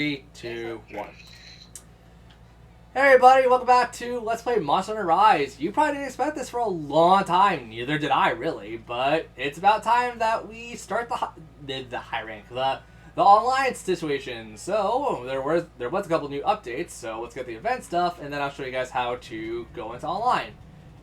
3, 2, 1. Hey everybody, welcome back to Let's Play Monster Hunter Rise. You probably didn't expect this for a long time, neither did I really, but it's about time that we start the high rank, the online situation. So there was a couple new updates, so let's get the event stuff, and then I'll show you guys how to go into online.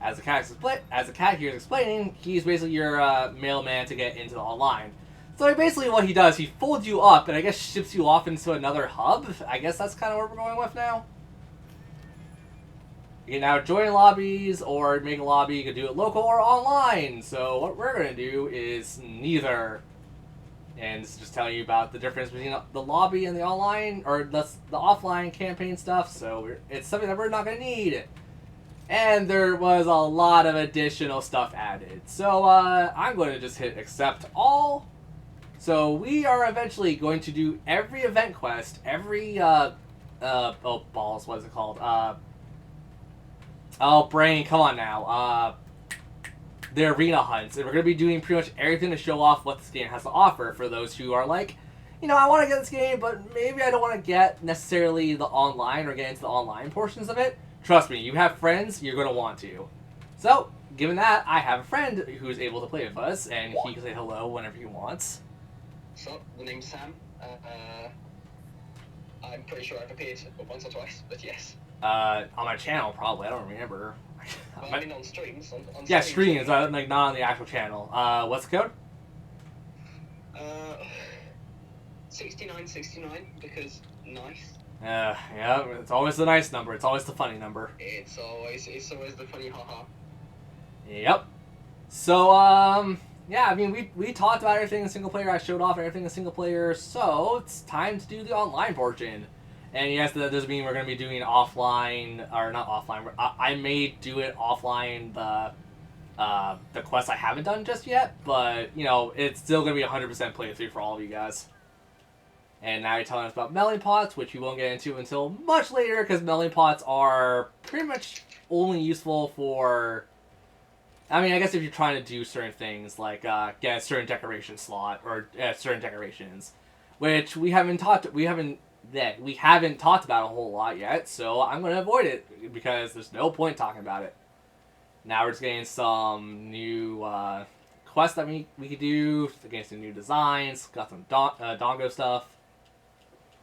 As the cat here is explaining, he's basically your mailman to get into the online. So basically what he does, he folds you up and I guess ships you off into another hub. I guess that's kind of where we're going with now. You can now join lobbies or make a lobby. You can do it local or online. So what we're going to do is neither. And this is just telling you about the difference between the lobby and the online, or the offline campaign stuff. So it's something that we're not going to need. And there was a lot of additional stuff added. So I'm going to just hit accept all. So we are eventually going to do every event quest, every oh balls, what is it called? Oh brain, come on now. The arena hunts, and we're gonna be doing pretty much everything to show off what this game has to offer for those who are like, you know, I want to get this game, but maybe I don't want to get necessarily the online or get into the online portions of it. Trust me, you have friends, you're gonna want to. So, given that, I have a friend who's able to play with us, and he can say hello whenever he wants. So, the name's Sam. I'm pretty sure I've appeared once or twice, but yes. On my channel, probably. I don't remember. Well, I mean on streams. On yeah, streams, like not on the actual channel. What's the code? 6969, because nice. Yeah, it's always the nice number. It's always the funny number. It's always the funny haha. Yep. So, yeah, I mean, we talked about everything in single player. I showed off everything in single player, so it's time to do the online portion. And yes, that doesn't mean we're going to be doing offline, or not offline. I may do it offline, the quest I haven't done just yet, but, you know, it's still going to be 100% playthrough for all of you guys. And now you're telling us about melting pots, which we won't get into until much later, because melting pots are pretty much only useful for... I mean, I guess if you're trying to do certain things, like get a certain decoration slot or certain decorations, which we haven't talked about a whole lot yet. So I'm going to avoid it because there's no point talking about it. Now we're just getting some new quests that we could do, getting some new designs, got some Dongo stuff,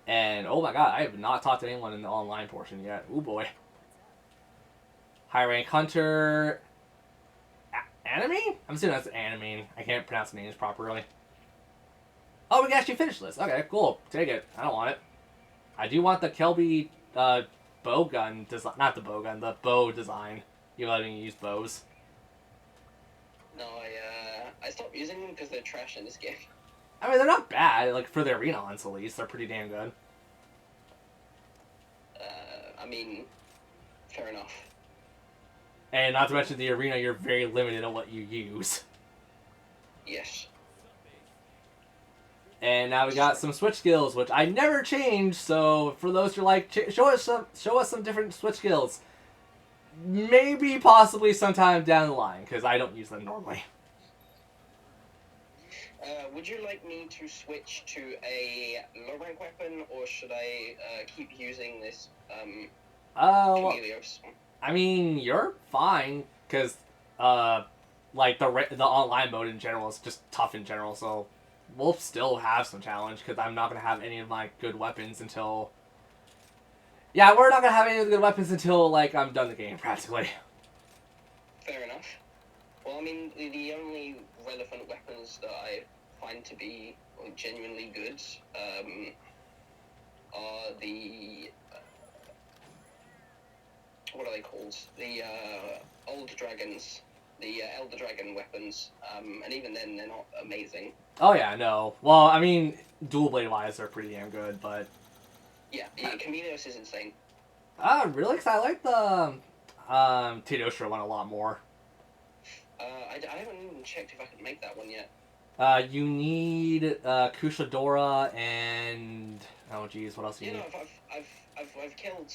and oh my god, I have not talked to anyone in the online portion yet. Ooh boy. High rank hunter. Anime? I'm assuming that's anime. I can't pronounce the names properly. Oh, we can actually finish this. Okay, cool. Take it. I don't want it. I do want the Kelby bow gun design. Not the bow gun, the bow design. You letting me use bows. No, I stopped using them because they're trash in this game. I mean, they're not bad. Like, for the arena hunts, at least. They're pretty damn good. I mean, fair enough. And not to mention the arena, you're very limited on what you use. Yes. And now we got some switch skills, which I never changed. So for those who are like, show us some different switch skills. Maybe, possibly, sometime down the line, because I don't use them normally. Would you like me to switch to a low rank weapon, or should I keep using this Chameleos? I mean, you're fine, because, like, the online mode in general is just tough in general, so we'll still have some challenge, because I'm not going to have any of my good weapons until... Yeah, we're not going to have any of the good weapons until, like, I'm done the game, practically. Fair enough. Well, I mean, the only relevant weapons that I find to be genuinely good are the... what are they called? The old dragons, the elder dragon weapons, and even then they're not amazing. Oh yeah, no. Well, I mean, dual blade wise they're pretty damn good, but yeah, Chameleos is insane. Really? Because I like the Teostra one a lot more. I haven't even checked if I can make that one yet. You need Kushadora and oh geez, what else do you need? No, I've killed.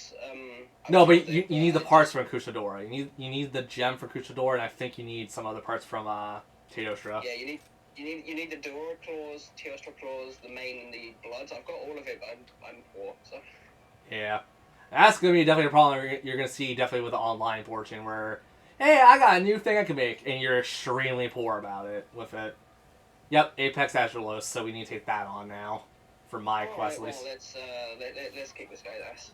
No, but you need the parts from Kushadora. You need the gem for Kushadora, and I think you need some other parts from Teostra. Yeah, You need the Dora claws, Teostra claws, the main, and the bloods. I've got all of it, but I'm poor, so. Yeah. That's going to be definitely a problem you're going to see definitely with the online portion where, hey, I got a new thing I can make, and you're extremely poor about it with it. Yep, Apex Astralos, so we need to take that on now for my quest at least. Well, let's kick this guy's ass.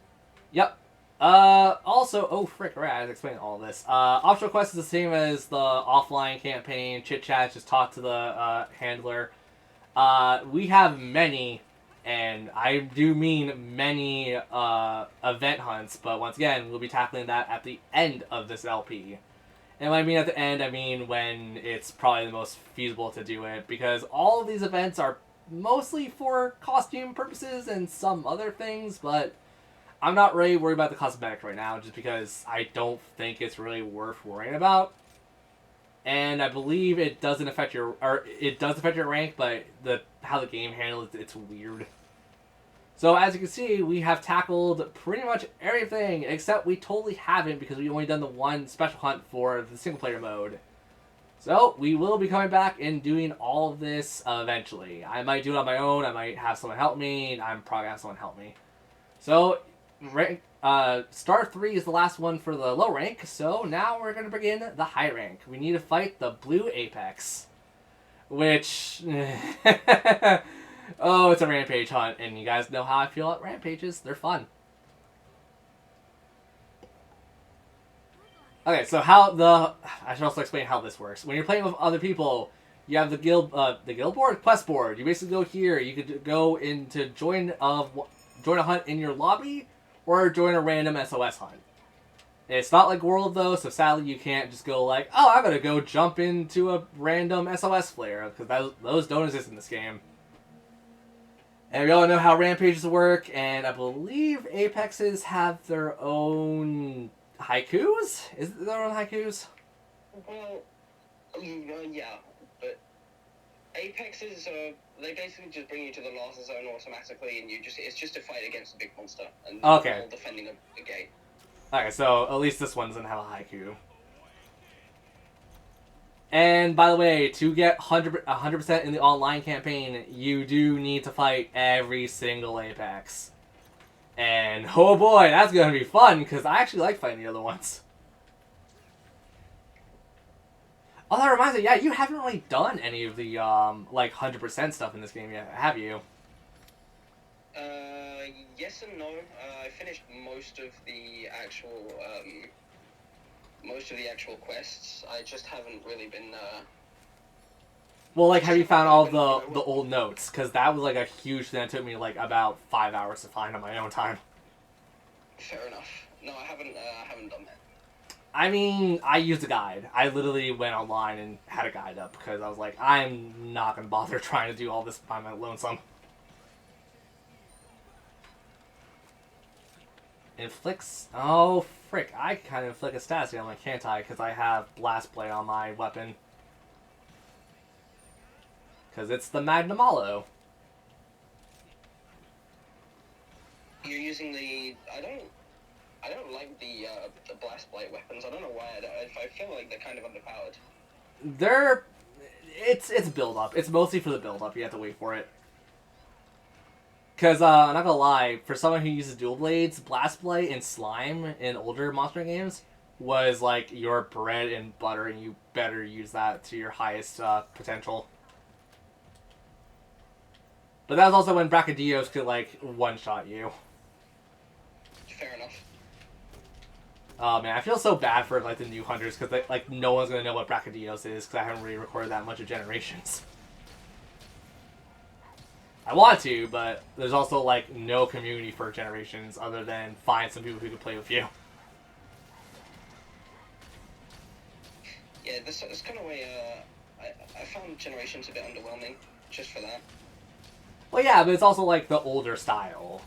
Yep. Also, oh frick, right, I was explaining all this. Optional quest is the same as the offline campaign, chit chat, just talk to the handler. We have many, and I do mean many event hunts, but once again, we'll be tackling that at the end of this LP. And when I mean at the end, I mean when it's probably the most feasible to do it, because all of these events are mostly for costume purposes and some other things, but I'm not really worried about the cosmetics right now, just because I don't think it's really worth worrying about. And I believe it doesn't affect it does affect your rank, but how the game handles it's weird. So as you can see, we have tackled pretty much everything, except we totally haven't because we've only done the one special hunt for the single player mode. So we will be coming back and doing all of this eventually. I might do it on my own, I might have someone help me, I'm probably going to have someone help me. So, Star 3 is the last one for the low rank, so now we're going to begin the high rank. We need to fight the Blue Apex, which... oh, it's a rampage hunt, and you guys know how I feel about rampages. They're fun. Okay, so I should also explain how this works. When you're playing with other people, you have the guild board, quest board. You basically go here. You could go into join a hunt in your lobby, or join a random SOS hunt. It's not like World, though, so sadly you can't just go like, oh, I'm going to go jump into a random SOS flare, because those don't exist in this game. And we all know how rampages work, and I believe Apexes have their own haikus? Is it their own haikus? Well, yeah, but Apexes they basically just bring you to the last zone automatically, and it's just a fight against a big monster, and okay. all defending a gate. Okay, so at least this one doesn't have a haiku. And by the way, to get 100% in the online campaign, you do need to fight every single Apex. And oh boy, that's going to be fun, because I actually like fighting the other ones. Oh, that reminds me, yeah, you haven't really done any of the, 100% stuff in this game yet, have you? Yes and no. I finished most of the actual quests. I just haven't really been, Well, have you found all the old notes? Because that was, a huge thing that took me, about 5 hours to find on my own time. Fair enough. No, I haven't done that. I mean, I used a guide. I literally went online and had a guide up because I was like, I'm not going to bother trying to do all this by my lonesome. Inflicts... Oh, frick. I kind of inflict a status on my can't I? Because I have Blast Blade on my weapon. Because it's the Magnum Aloe. You're using the... I don't like the Blast Blade weapons. I don't know why. I feel like they're kind of underpowered. It's build-up. It's mostly for the build-up. You have to wait for it. Because, I'm not gonna lie, for someone who uses dual blades, Blast Blade and Slime in older Monster games was, your bread and butter, and you better use that to your highest potential. But that was also when Brachydios could, one-shot you. Fair enough. Oh, man, I feel so bad for, the new hunters, because, no one's gonna know what Brachydios is, because I haven't really recorded that much of Generations. I want to, but there's also, no community for Generations other than find some people who can play with you. Yeah, this kind of way, I found Generations a bit underwhelming, just for that. Well, yeah, but it's also, the older style.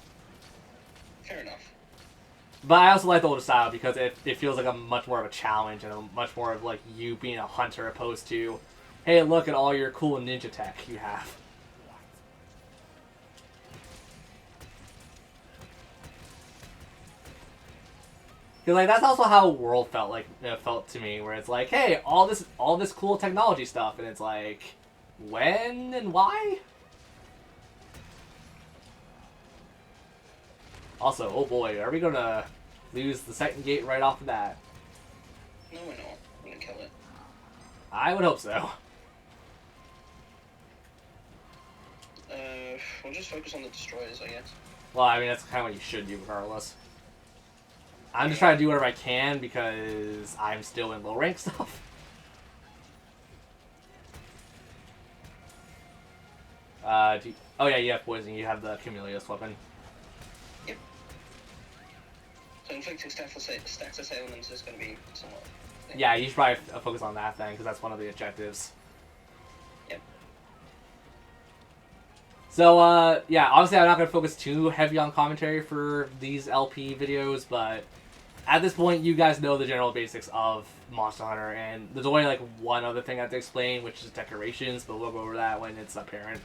Fair enough. But I also like the older style because it feels like a much more of a challenge and a much more of, you being a hunter opposed to, hey, look at all your cool ninja tech you have. Because that's also how World felt felt to me, where it's hey, all this cool technology stuff, and it's When and why? Also, oh boy, are we gonna lose the second gate right off the bat? No, we're not. I'm gonna kill it. I would hope so. We'll just focus on the destroyers, I guess. Well, I mean, that's kind of what you should do regardless. I'm just trying to do whatever I can because I'm still in low rank stuff. Oh yeah, you have poison. You have the Cumulus weapon. Yep. So inflicting stats assailments is going to be somewhat... Yeah, you should probably focus on that then because that's one of the objectives. Yep. So, yeah, obviously I'm not going to focus too heavy on commentary for these LP videos, but at this point, you guys know the general basics of Monster Hunter, and there's only, like, one other thing I have to explain, which is decorations, but we'll go over that when it's apparent.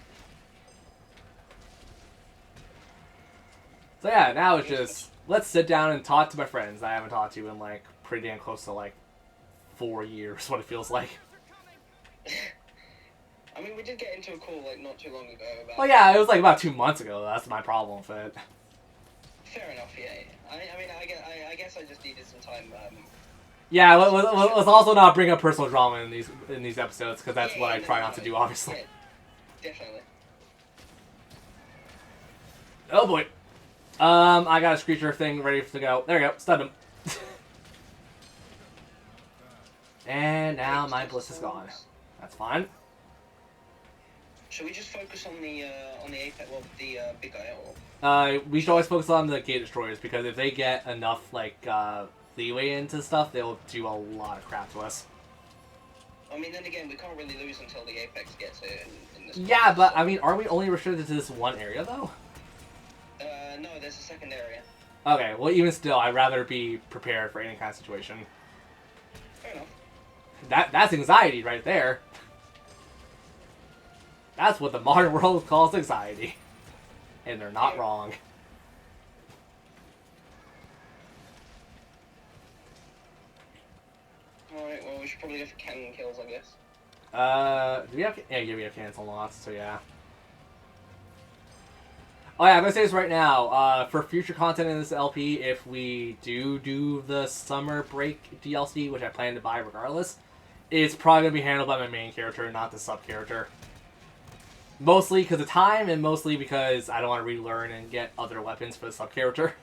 So, yeah, now it's just, let's sit down and talk to my friends I haven't talked to in, like, pretty damn close to, like, 4 years, what it feels like. I mean, we did get into a call, like, not too long ago about... Well, yeah, it was, like, about 2 months ago. That's my problem with it. Fair enough, yeah. I mean, I guess I just needed some time, Yeah, let's also not bring up personal drama in these episodes, because that's what I try not to do, obviously. Yeah, definitely. Oh, boy. I got a Screecher thing ready to go. There we go. Stunned him. And now my bliss is gone. That's fine. Should we just focus on the apex, well, the big guy, or? We should always focus on the gate destroyers, because if they get enough, like, leeway into stuff, they'll do a lot of crap to us. I mean, then again, we can't really lose until the apex gets it in this Yeah, place, but, so. I mean, are we only restricted to this one area, though? No, there's a second area. Okay, well, even still, I'd rather be prepared for any kind of situation. Fair enough. That's anxiety right there. That's what the modern world calls anxiety. And they're not wrong. Alright, well, we should probably go for cannon kills, I guess. Do we have... Yeah, we have cancel lots, so yeah. Oh yeah, I'm gonna say this right now. For future content in this LP, if we do the summer break DLC, which I plan to buy regardless, it's probably gonna be handled by my main character, not the sub-character. Mostly because of time, and mostly because I don't want to relearn and get other weapons for the sub-character.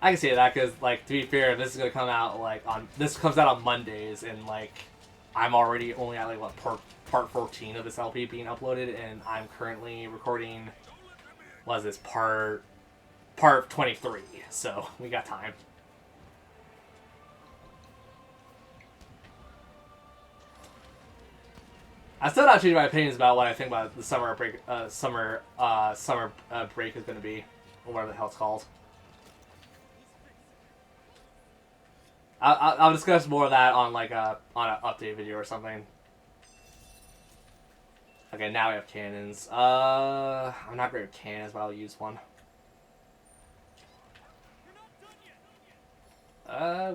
I can say that because, like, to be fair, this is gonna come out like this comes out on Mondays, and like I'm already only at like what part 14 of this LP being uploaded, and I'm currently recording. What is this part 23? So we got time. I still not changing my opinions about what I think about the summer break. Summer break is going to be, or whatever the hell it's called. I'll discuss more of that on like on an update video or something. Okay, now we have cannons. I'm not great with cannons, but I'll use one.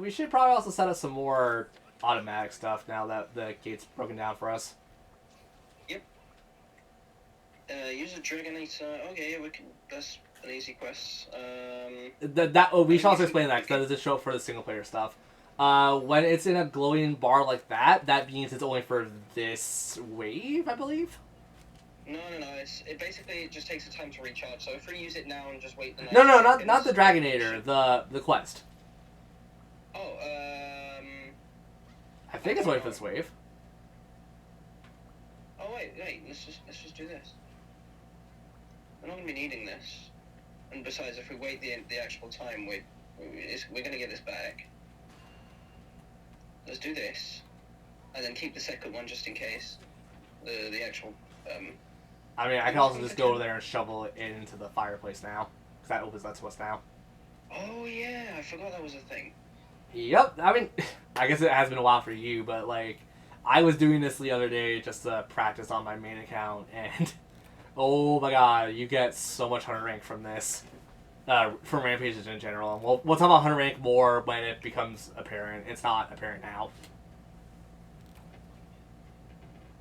We should probably also set up some more automatic stuff now that the gate's broken down for us. Yep. Use a Dragonite. Okay, yeah, we can. That's an easy quest. We should also explain that because that doesn't show up for the single player stuff. When it's in a glowing bar like that, that means it's only for this wave, I believe. No. It basically just takes a time to recharge. So if we use it now and just wait the next No, not the Dragonator. The quest. Oh, I think it's only for this wave. Oh wait, let's just do this. We're not gonna be needing this. And besides, if we wait the actual time, we're gonna get this back. Let's do this, and then keep the second one just in case. The actual. I mean, I can also just go over there and shovel it into the fireplace now, because that opens that to us now. Oh yeah, I forgot that was a thing. Yep. I mean, I guess it has been a while for you, but like, I was doing this the other day just to practice on my main account, and oh my god, you get so much hunter rank from this. From rampages in general. And we'll talk about hunter rank more when it becomes apparent. It's not apparent now.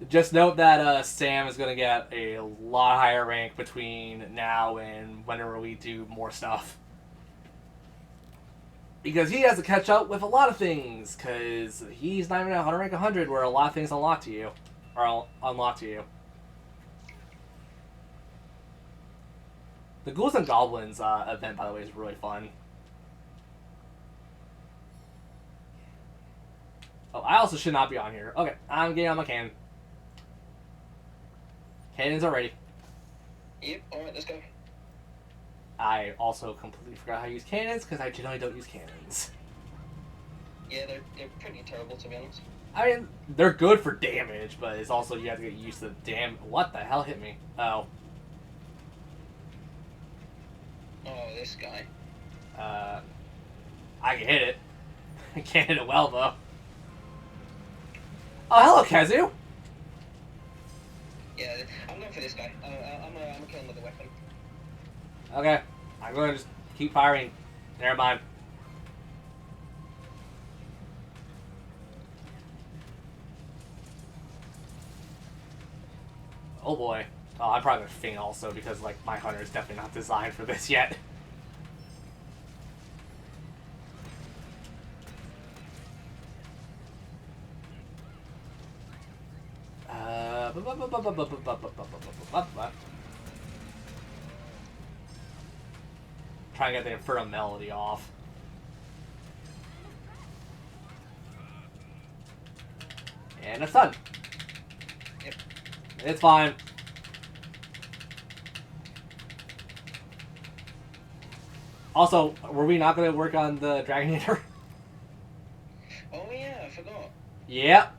Just note that Sam is going to get a lot higher rank between now and whenever we do more stuff. Because he has to catch up with a lot of things, because he's not even at rank 100, where a lot of things unlock to you. Or unlock to you. The Ghouls and Goblins event, by the way, is really fun. Oh, I also should not be on here. Okay, I'm getting on my cannon. Cannons are ready. Yep, alright, let's go. I also completely forgot how to use cannons, because I generally don't use cannons. Yeah, they're pretty terrible, to be honest. I mean, they're good for damage, but it's also, you have to get used to the damn... What the hell hit me? Oh. Oh, this guy. I can hit it. I can't hit it well, though. Oh, hello, Kazu! Yeah, I'm going for this guy. I'm gonna kill him with a weapon. Okay. I'm going to just keep firing. Never mind. Oh boy. Oh, I'm probably going to faint also because, like, my hunter is definitely not designed for this yet. Try and get the Inferno Melody off. And it's done. Yep. It's fine. Also, were we not going to work on the Dragonator? Oh yeah, I forgot. Yep.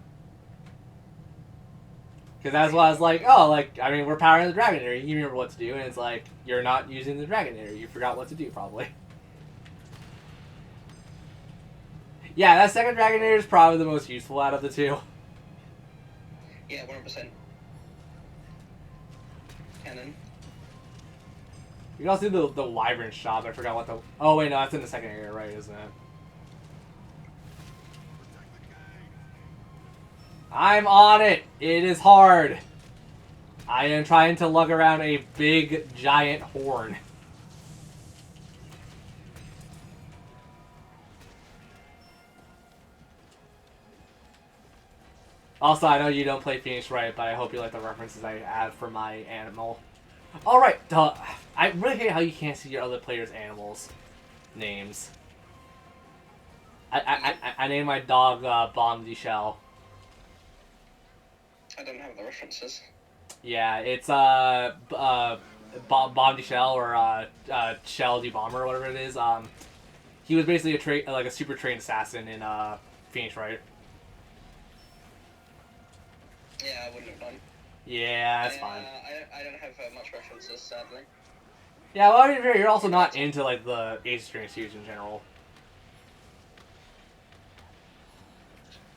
Because that's why I was like, oh, like, I mean, we're powering the Dragonator. You remember what to do, and it's like, you're not using the Dragonator. You forgot what to do, probably. Yeah, that second Dragonator is probably the most useful out of the two. Yeah, 100%. Cannon. You can also do the Wyvern shot. I forgot what the... Oh, wait, no, that's in the second area, right, isn't it? I'm on it! It is hard. I am trying to lug around a big, giant horn. Also, I know you don't play Phoenix right, but I hope you like the references I add for my animal. Alright, I really hate how you can't see your other players' animals' names. I named my dog Bomb de Shell. I don't have the references. Yeah, it's Bomb de Shell or Shell de Bomber or whatever it is. He was basically a super trained assassin in Phoenix Wright. Yeah, I wouldn't have done. Yeah, that's fine. I don't have much references, sadly. Yeah, well, I mean, you're also not into like the Ace Attorney series in general.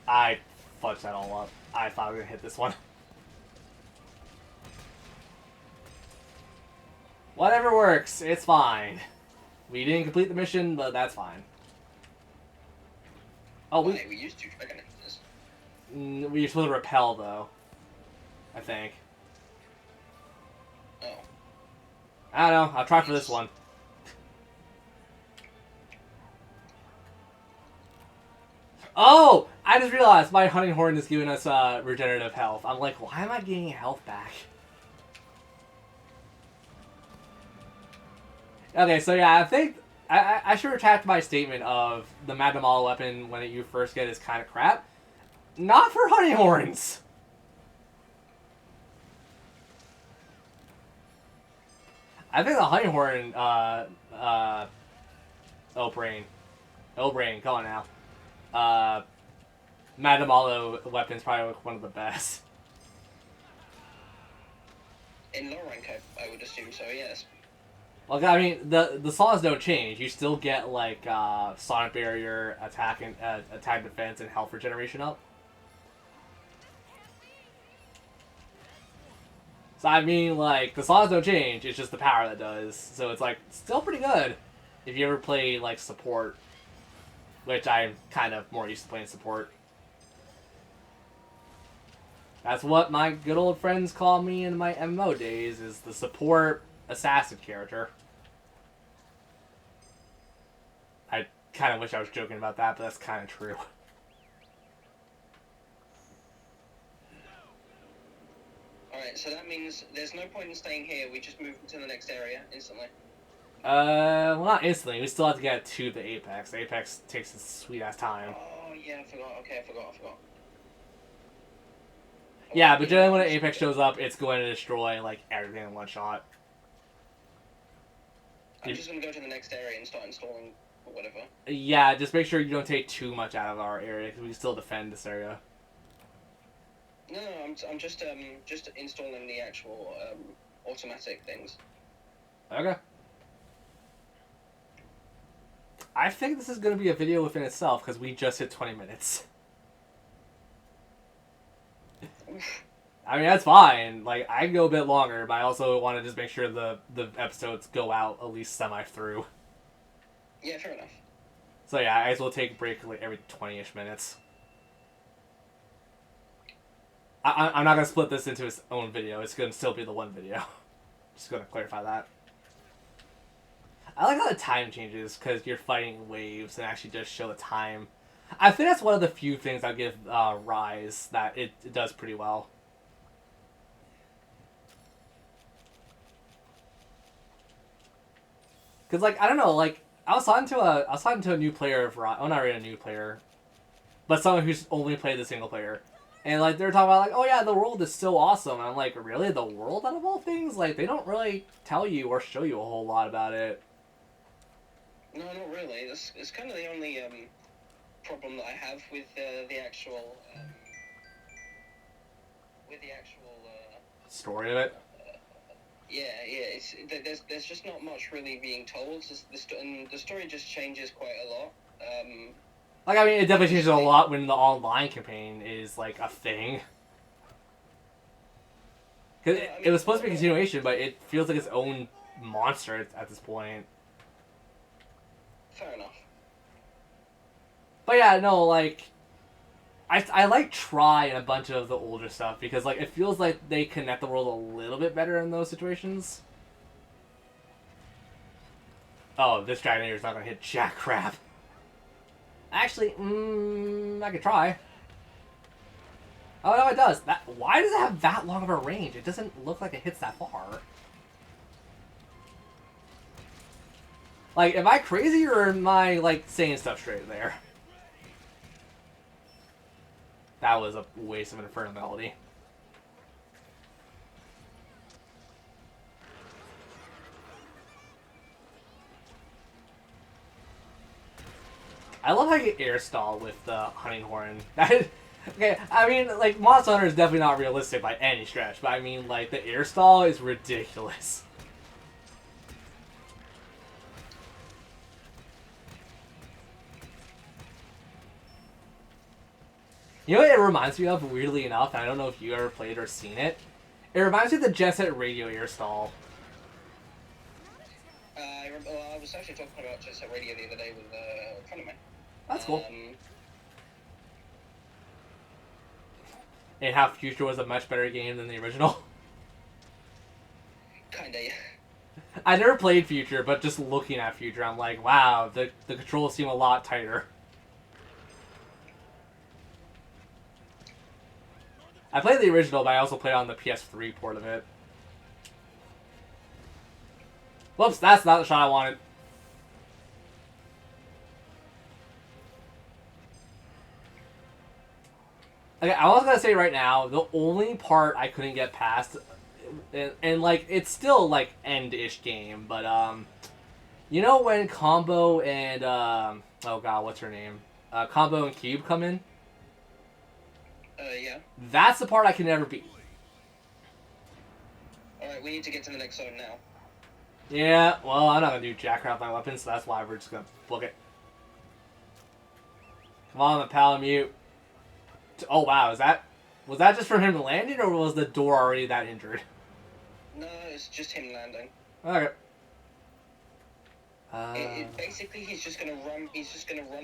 I fudged that all up. I thought I was gonna hit this one. Whatever works, it's fine. We didn't complete the mission, but that's fine. Oh, we used two Dragonite. We're supposed to repel, though. I think. Oh. I don't know. I'll try for this one. Oh! I just realized my hunting horn is giving us regenerative health. I'm like, why am I getting health back? Okay, so yeah, I think I should retract my statement of the Magnum Auto weapon when you first get it is kind of crap. Not for hunting horns! I think the hunting horn, oh brain, come on now. Magnum Auto weapon's probably one of the best. In low rank, I would assume so, yes. Well, I mean, the saws don't change. You still get like sonic barrier, attack and attack defense, and health regeneration up. So I mean, like the saws don't change. It's just the power that does. So it's like still pretty good if you ever play like support, which I'm kind of more used to playing support. That's what my good old friends call me in my MMO days, is the support assassin character. I kind of wish I was joking about that, but that's kind of true. Alright, so that means there's no point in staying here, we just move to the next area instantly. Well, not instantly. We still have to get to the Apex. The Apex takes a sweet-ass time. Oh, yeah, I forgot. Okay, I forgot. Yeah, but generally when an Apex shows up, it's going to destroy, like, everything in one shot. I'm just going to go to the next area and start installing whatever. Yeah, just make sure you don't take too much out of our area, because we can still defend this area. No, I'm just installing the actual automatic things. Okay. I think this is going to be a video within itself, because we just hit 20 minutes. I mean, that's fine. Like, I can go a bit longer, but I also want to just make sure the episodes go out at least semi-through. Yeah, fair enough. So yeah, I guess we'll take a break like every 20-ish minutes. I'm not going to split this into its own video. It's going to still be the one video. Just going to clarify that. I like how the time changes, because you're fighting waves and actually just show the time. I think that's one of the few things I'll give Rise that it does pretty well. Because, like, I don't know, like, I was talking to a new player of Rise. Oh, not really a new player, but someone who's only played the single player. And, like, they're talking about, like, oh, yeah, the world is still awesome. And I'm like, really? The world out of all things? Like, they don't really tell you or show you a whole lot about it. No, not really. It's kind of the only problem that I have with the actual Story of it? There's just not much really being told. And the story just changes quite a lot. Like, I mean, it definitely changes a lot when the online campaign is, like, a thing. Because it was supposed to be a continuation, but it feels like its own monster at this point. Fair enough. But yeah, no, like, I like Try and a bunch of the older stuff, because, like, it feels like they connect the world a little bit better in those situations. Oh, this Dragonite is not going to hit jack crap. Actually, I could try. Oh, no, it does. Why does it have that long of a range? It doesn't look like it hits that far. Like, am I crazy, or am I, like, saying stuff straight there? That was a waste of an Inferno Melody. I love how you air stall with the Hunting Horn. Okay, I mean, like, Monster Hunter is definitely not realistic by any stretch, but I mean, like, the air stall is ridiculous. You know what it reminds me of, weirdly enough, and I don't know if you ever played or seen it? It reminds me of the Jet Set Radio air stall. I was actually talking about Jet Set Radio the other day with a friend of mine. That's cool. And how Future was a much better game than the original. Kinda, yeah. I never played Future, but just looking at Future, I'm like, wow, the controls seem a lot tighter. I played the original, but I also played on the PS3 port of it. Whoops, that's not the shot I wanted. Okay, I was gonna say right now, the only part I couldn't get past, and like, it's still, like, end-ish game, but, you know when Combo and, oh god, what's her name? Combo and Cube come in? Yeah. That's the part I can never beat. Alright, we need to get to the next zone now. Yeah, well, I'm not gonna do Jackraft with my weapons, so that's why we're just gonna book it. Come on, the Palamute. Oh wow, was that just from him landing, or was the door already that injured? No, it's just him landing. Okay. Basically, he's just gonna run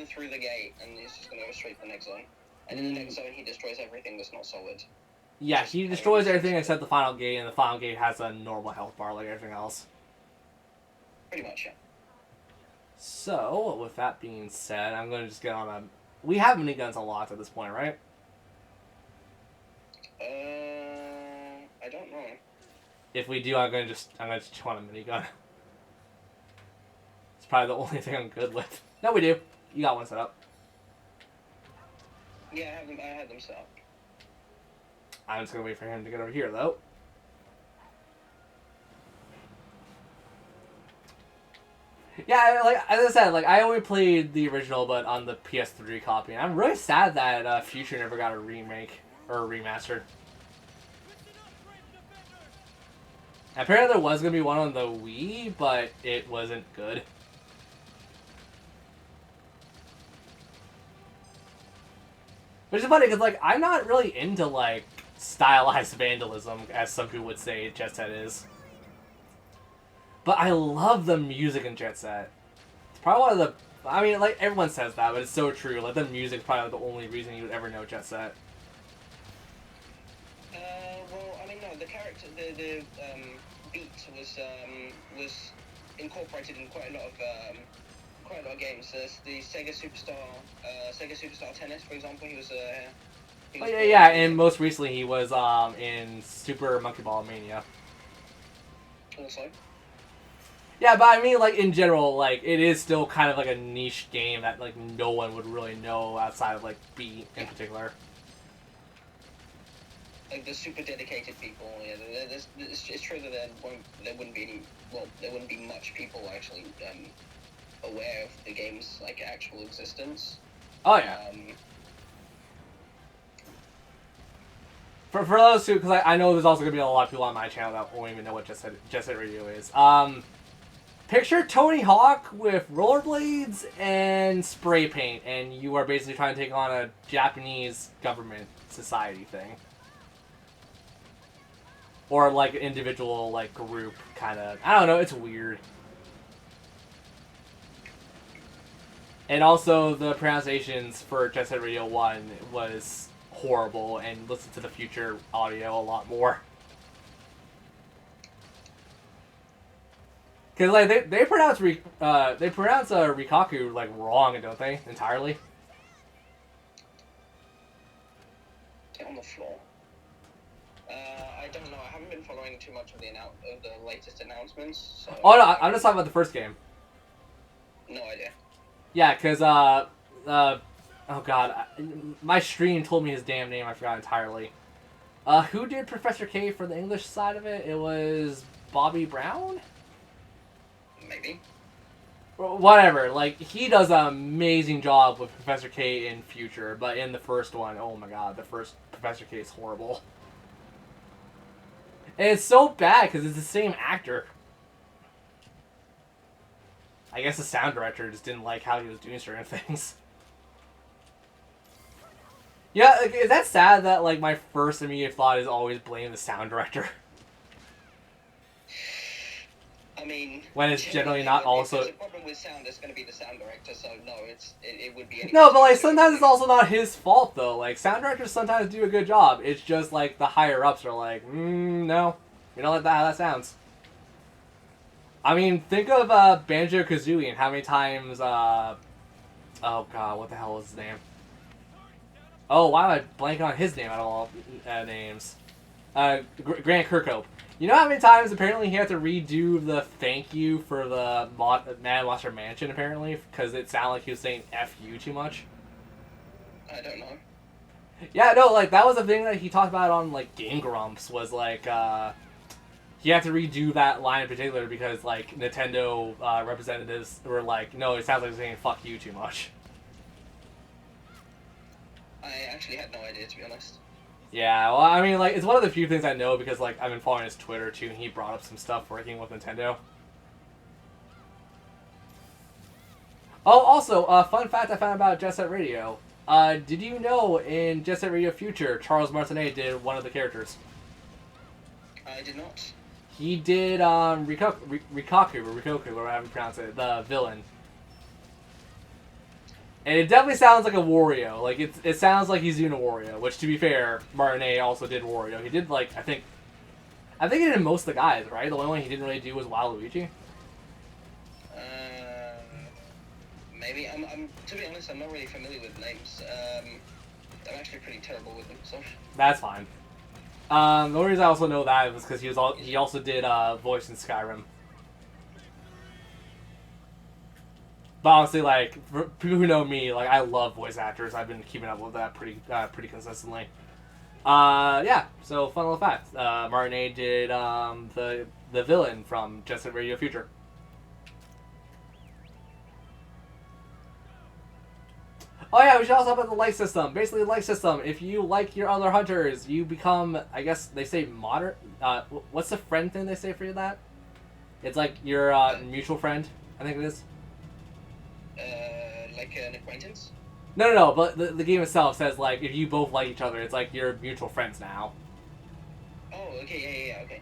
through the gate, and he's just gonna go straight to the next zone. And in the next zone, he destroys everything that's not solid. Yeah, he destroys everything except the final gate, and the final gate has a normal health bar like everything else. Pretty much, yeah. So, with that being said, I'm going to just get on a... We have miniguns unlocked at this point, right? I don't know. If we do, I'm going to just want a minigun. It's probably the only thing I'm good with. No, we do. You got one set up. Yeah, I had them set up. I'm just going to wait for him to get over here, though. Yeah, like as I said, like I only played the original, but on the PS3 copy. And I'm really sad that Future never got a remake or a remastered. Apparently there was gonna be one on the Wii, but it wasn't good. Which is funny because like I'm not really into like stylized vandalism, as some people would say Jet Set is. But I love the music in Jet Set. It's probably one of the... I mean, like, everyone says that, but it's so true. Like, the music's probably the only reason you would ever know Jet Set. Well, I mean, no, the character... The beat was incorporated in quite a lot of games. There's the Sega Superstar Tennis, for example. He was oh, yeah, and most recently he was in Super Monkey Ball Mania. Also... Yeah, but I mean, like, in general, like, it is still kind of like a niche game that, like, no one would really know outside of, like, Beat in particular. Like, the super dedicated people, yeah, it's true that there wouldn't be any, well, there wouldn't be much people actually aware of the game's, like, actual existence. Oh, yeah. For those who, because I know there's also going to be a lot of people on my channel that won't even know what Jet Set Radio is. Picture Tony Hawk with rollerblades and spray paint, and you are basically trying to take on a Japanese government society thing. Or, like, an individual, like, group, kind of. I don't know, it's weird. And also, the pronunciations for Jet Set Radio 1 was horrible, and listen to the future audio a lot more. Cause like they pronounce Rikaku like wrong, don't they? Entirely. On the floor. I don't know. I haven't been following too much of the latest announcements. So Oh no, I'm just talking about the first game. No idea. Yeah, cause oh god, my stream told me his damn name. I forgot entirely. Who did Professor K for the English side of it? It was Bobby Brown. Maybe. Whatever, like, he does an amazing job with Professor K in Future, but in the first one, oh my god, the first Professor K is horrible. And it's so bad, because it's the same actor. I guess the sound director just didn't like how he was doing certain things. Yeah, like, is that sad that, like, my first immediate thought is always blame the sound director? I mean, when it's generally not also. The problem with sound is going to be the sound director, so no, it would be. No, but like sometimes it's also not his fault though. Like sound directors sometimes do a good job. It's just like the higher ups are like, no, we don't like that how that sounds. I mean, think of Banjo-Kazooie and how many times. Oh god, what the hell was his name? Oh, why am I blanking on his name out of all names? Grant Kirkhope. You know how many times apparently he had to redo the thank you for the Mad Monster Mansion, apparently? Because it sounded like he was saying F you too much? I don't know. Yeah, no, like, that was a thing that he talked about on, like, Game Grumps, was, like, he had to redo that line in particular because, like, Nintendo representatives were like, no, it sounds like he's saying fuck you too much. I actually had no idea, to be honest. Yeah, well, I mean, like, it's one of the few things I know because, like, I've been following his Twitter, too, and he brought up some stuff working with Nintendo. Oh, also, fun fact I found about Jet Set Radio. Did you know in Jet Set Radio Future, Charles Martinet did one of the characters? I did not. He did, Rikaku, or Rikoku, or however you pronounce it, the villain. And it definitely sounds like a Wario. Like, it sounds like he's doing a Wario, which, to be fair, Martinet also did Wario. He did, like, I think he did most of the guys, right? The only one he didn't really do was Waluigi. Maybe. To be honest, I'm not really familiar with names. I'm actually pretty terrible with them, so. That's fine. The only reason I also know that was because he also did voice in Skyrim. But honestly, like, for people who know me, like, I love voice actors. I've been keeping up with that pretty consistently. Yeah. So fun little fact: Martinet did the villain from Jet Set Radio Future. Oh yeah, we should also talk about the life system. Basically, the life system. If you like your other hunters, you become, I guess they say modern. What's the friend thing they say for that? It's like your mutual friend. I think it is. Like an acquaintance? No. But the game itself says, like, if you both like each other, it's like you're mutual friends now. Oh, okay, yeah, okay.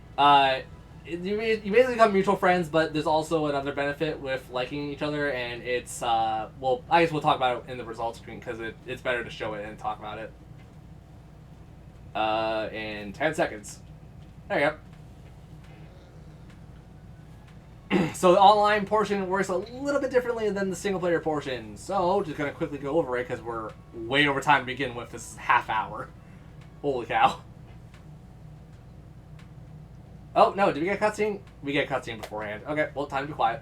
You basically become mutual friends, but there's also another benefit with liking each other, and it's, well, I guess we'll talk about it in the results screen, because it's better to show it and talk about it. In 10 seconds. There you go. So the online portion works a little bit differently than the single player portion. So just gonna quickly go over it because we're way over time to begin with. This is half hour. Holy cow. Oh no, did we get cutscene? We get cutscene beforehand. Okay, well, time to be quiet.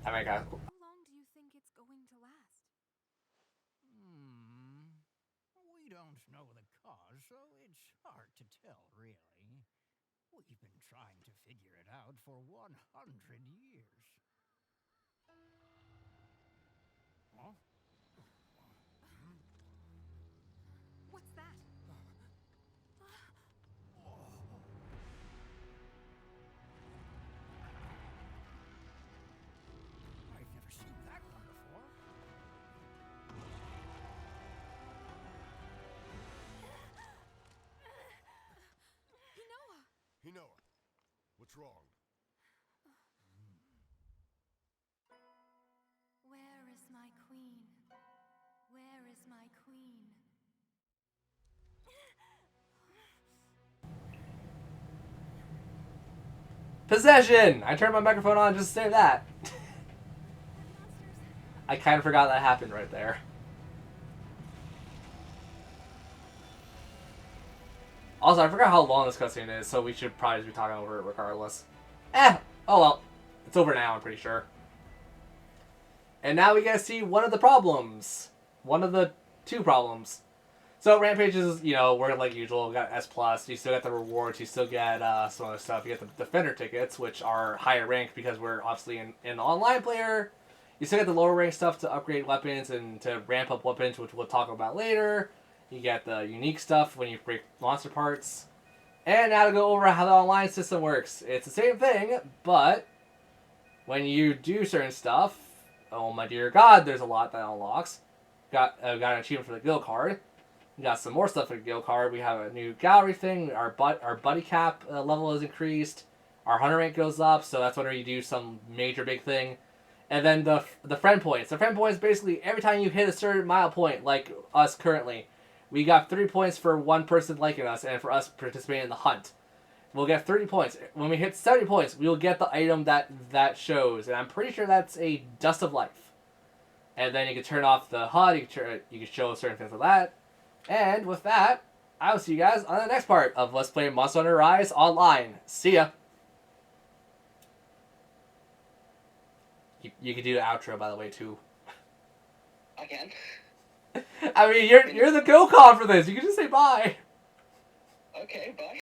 I mean, guys. How long do you think it's going to last? We don't know the cause, so it's hard to tell, really. We've been trying to figure it out for 100 years. Huh? What's that? I've never seen that one before. Hinoa, what's wrong? Where is my queen? Where is my queen? Possession! I turned my microphone on just to say that. I kind of forgot that happened right there. Also, I forgot how long this cutscene is, so we should probably just be talking over it regardless. Oh well. It's over now, I'm pretty sure. And now we get to see one of the problems. One of the two problems. So Rampage is, you know, we're like usual. We got S+. You still get the rewards. You still get some other stuff. You get the Defender tickets, which are higher ranked because we're obviously in an online player. You still get the lower rank stuff to upgrade weapons and to ramp up weapons, which we'll talk about later. You get the unique stuff when you break monster parts. And now to go over how the online system works. It's the same thing, but when you do certain stuff, oh my dear God, there's a lot that unlocks. Got an achievement for the guild card. We got some more stuff for the guild card. We have a new gallery thing. Our buddy cap level is increased. Our hunter rank goes up, so that's whenever you do some major big thing. And then the friend points. The friend points basically every time you hit a certain mile point, like us currently. We got 30 points for one person liking us, and for us participating in the hunt. We'll get 30 points. When we hit 70 points, we'll get the item that shows. And I'm pretty sure that's a Dust of Life. And then you can turn off the HUD, you can show certain things like that. And with that, I will see you guys on the next part of Let's Play Monster Hunter Rise Online. See ya! You can do the outro, by the way, too. I can. I mean, you're the go-con for this. You can just say bye. Okay, bye.